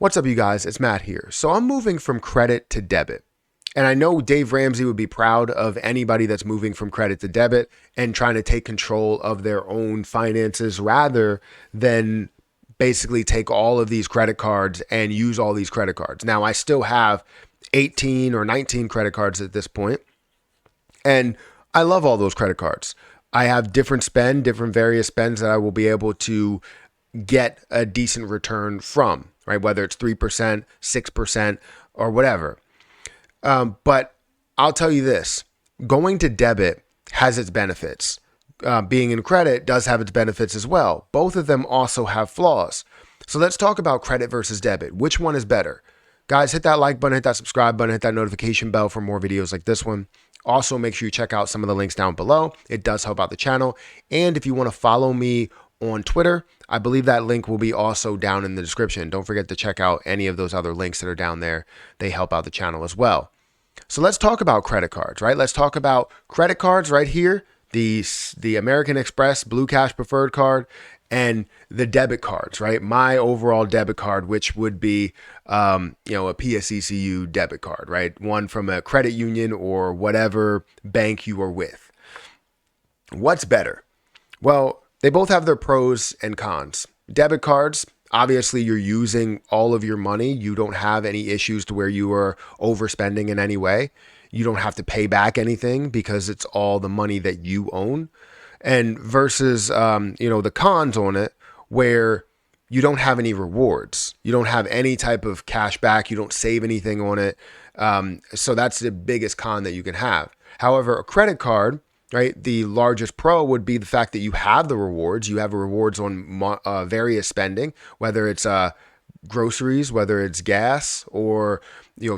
What's up, you guys? It's Matt here. So I'm moving from credit to debit. And I know Dave Ramsey would be proud of anybody that's moving from credit to debit and trying to take control of their own finances rather than basically take all of these credit cards and use all these credit cards. Now, I still have 18 or 19 credit cards at this point, and I love all those credit cards. I have different various spends that I will be able to get a decent return from, right? Whether it's 3%, 6%, or whatever. But I'll tell you this, going to debit has its benefits. Being in credit does have its benefits as well. Both of them also have flaws. So let's talk about credit versus debit. Which one is better? Guys, hit that like button, hit that subscribe button, hit that notification bell for more videos like this one. Also, make sure you check out some of the links down below. It does help out the channel. And if you want to follow me on Twitter, I believe that link will be also down in the description. Don't forget to check out any of those other links that are down there. They help out the channel as well. So let's talk about credit cards, right? Let's talk about credit cards right here, the American Express Blue Cash Preferred card, and the debit cards, right? My overall debit card, which would be, a PSECU debit card, right? One from a credit union or whatever bank you are with. What's better? Well, they both have their pros and cons. Debit cards, obviously you're using all of your money. You don't have any issues to where you are overspending in any way. You don't have to pay back anything because it's all the money that you own. And versus, the cons on it where you don't have any rewards. You don't have any type of cash back. You don't save anything on it. So that's the biggest con that you can have. However, a credit card, right? The largest pro would be the fact that you have the rewards. You have rewards on various spending, whether it's groceries, whether it's gas or,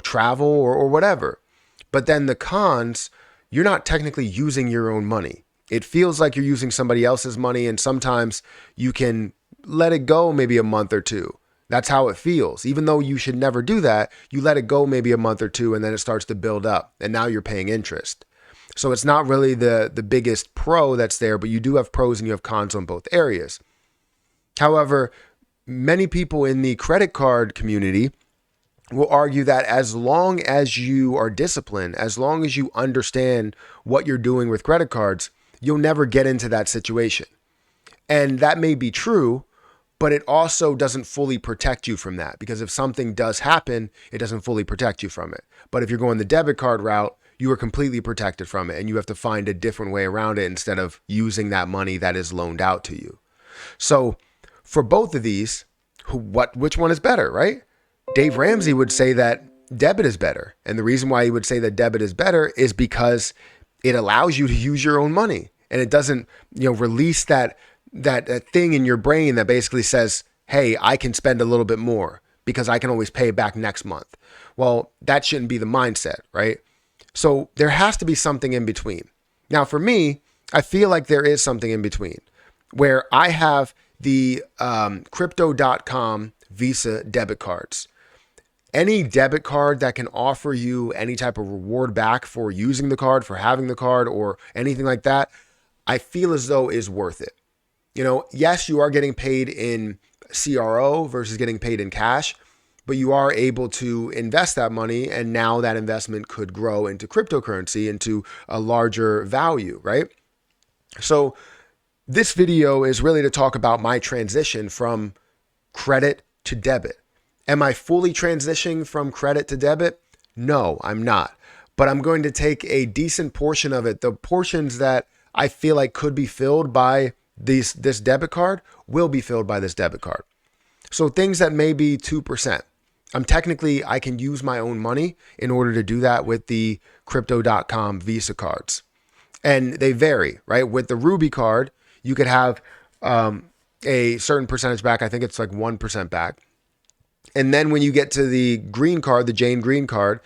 travel or whatever. But then the cons, you're not technically using your own money. It feels like you're using somebody else's money, and sometimes you can let it go maybe a month or two. That's how it feels. Even though you should never do that, you let it go maybe a month or two, and then it starts to build up, and now you're paying interest. So it's not really the biggest pro that's there, but you do have pros and you have cons on both areas. However, many people in the credit card community will argue that as long as you are disciplined, as long as you understand what you're doing with credit cards, you'll never get into that situation. And that may be true, but it also doesn't fully protect you from that, because if something does happen, it doesn't fully protect you from it. But if you're going the debit card route, you are completely protected from it, and you have to find a different way around it instead of using that money that is loaned out to you. So for both of these, which one is better, right? Dave Ramsey would say that debit is better. And the reason why he would say that debit is better is because it allows you to use your own money, and it doesn't, release that thing in your brain that basically says, hey, I can spend a little bit more because I can always pay it back next month. Well, that shouldn't be the mindset, right? So there has to be something in between. Now, for me, I feel like there is something in between where I have the crypto.com Visa debit cards. Any debit card that can offer you any type of reward back for using the card, for having the card, or anything like that, I feel as though is worth it. Yes, you are getting paid in CRO versus getting paid in cash, but you are able to invest that money, and now that investment could grow into cryptocurrency, into a larger value, right? So this video is really to talk about my transition from credit to debit. Am I fully transitioning from credit to debit? No, I'm not. But I'm going to take a decent portion of it. The portions that I feel like could be filled by this debit card will be filled by this debit card. So things that may be 2%. I can use my own money in order to do that with the crypto.com Visa cards. And they vary, right? With the Ruby card, you could have a certain percentage back. I think it's like 1% back. And then when you get to the green card, the Jade Green card,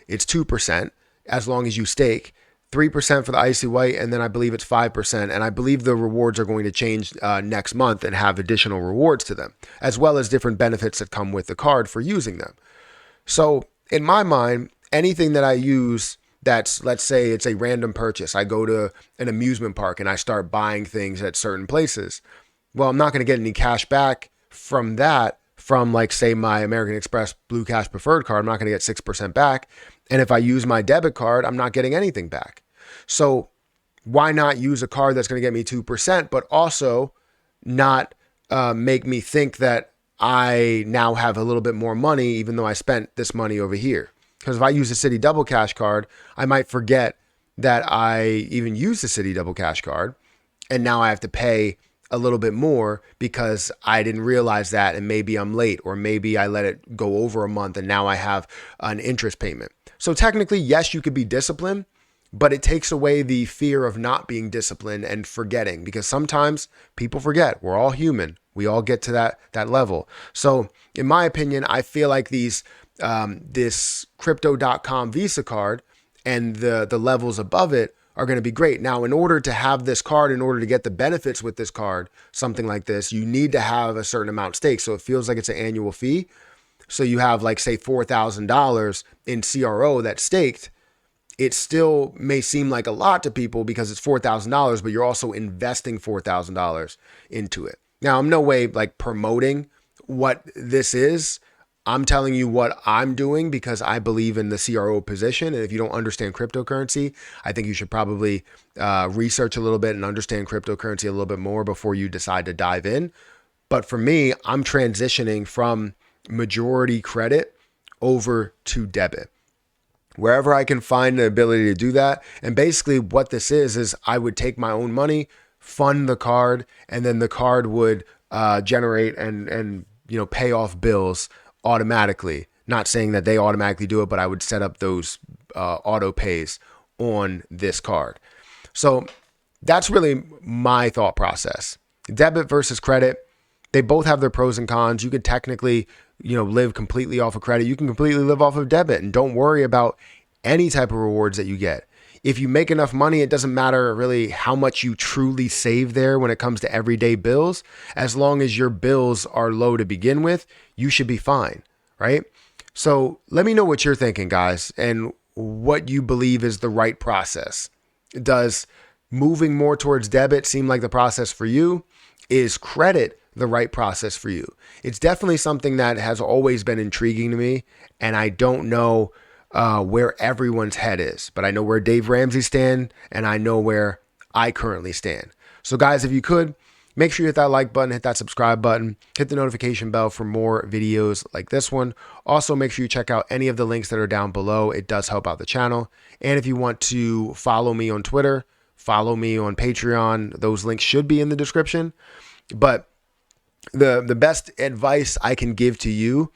it's 2% as long as you stake, 3% for the Icy White, and then I believe it's 5%. And I believe the rewards are going to change next month and have additional rewards to them, as well as different benefits that come with the card for using them. So in my mind, anything that I use that's, let's say it's a random purchase. I go to an amusement park and I start buying things at certain places. Well, I'm not going to get any cash back from that from, like, say, my American Express Blue Cash Preferred card, I'm not going to get 6% back. And if I use my debit card, I'm not getting anything back. So why not use a card that's going to get me 2%, but also not make me think that I now have a little bit more money, even though I spent this money over here? Because if I use a Citi Double Cash card, I might forget that I even used the Citi Double Cash card. And now I have to pay a little bit more because I didn't realize that, and maybe I'm late, or maybe I let it go over a month and now I have an interest payment. So technically, yes, you could be disciplined, but it takes away the fear of not being disciplined and forgetting, because sometimes people forget. We're all human. We all get to that level. So in my opinion, I feel like this crypto.com Visa card and the levels above it are going to be great. Now, in order to have this card, in order to get the benefits with this card, something like this, you need to have a certain amount staked. So it feels like it's an annual fee. So you have, like, say, $4,000 in CRO that's staked. It still may seem like a lot to people because it's $4,000, but you're also investing $4,000 into it. Now, I'm no way, like, promoting what this is. I'm telling you what I'm doing because I believe in the CRO position. And if you don't understand cryptocurrency, I think you should probably research a little bit and understand cryptocurrency a little bit more before you decide to dive in. But for me, I'm transitioning from majority credit over to debit, wherever I can find the ability to do that. And basically what this is I would take my own money, fund the card, and then the card would generate and pay off bills automatically. Not saying that they automatically do it, but I would set up those auto pays on this card. So that's really my thought process. Debit versus credit, they both have their pros and cons. You could technically, live completely off of credit. You can completely live off of debit and don't worry about any type of rewards that you get. If you make enough money, it doesn't matter really how much you truly save there when it comes to everyday bills. As long as your bills are low to begin with, you should be fine, right? So let me know what you're thinking, guys, and what you believe is the right process. Does moving more towards debit seem like the process for you? Is credit the right process for you? It's definitely something that has always been intriguing to me, and I don't know where everyone's head is, but I know where Dave Ramsey stands, and I know where I currently stand. So guys, if you could, make sure you hit that like button, hit that subscribe button, hit the notification bell for more videos like this one. Also, make sure you check out any of the links that are down below. It does help out the channel. And if you want to follow me on Twitter, follow me on Patreon, those links should be in the description. But the best advice I can give to you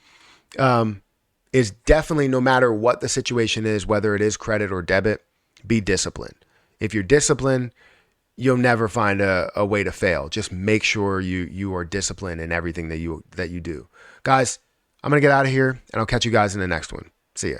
is definitely, no matter what the situation is, whether it is credit or debit, be disciplined. If you're disciplined, you'll never find a way to fail. Just make sure you are disciplined in everything that you do. Guys, I'm going to get out of here, and I'll catch you guys in the next one. See ya.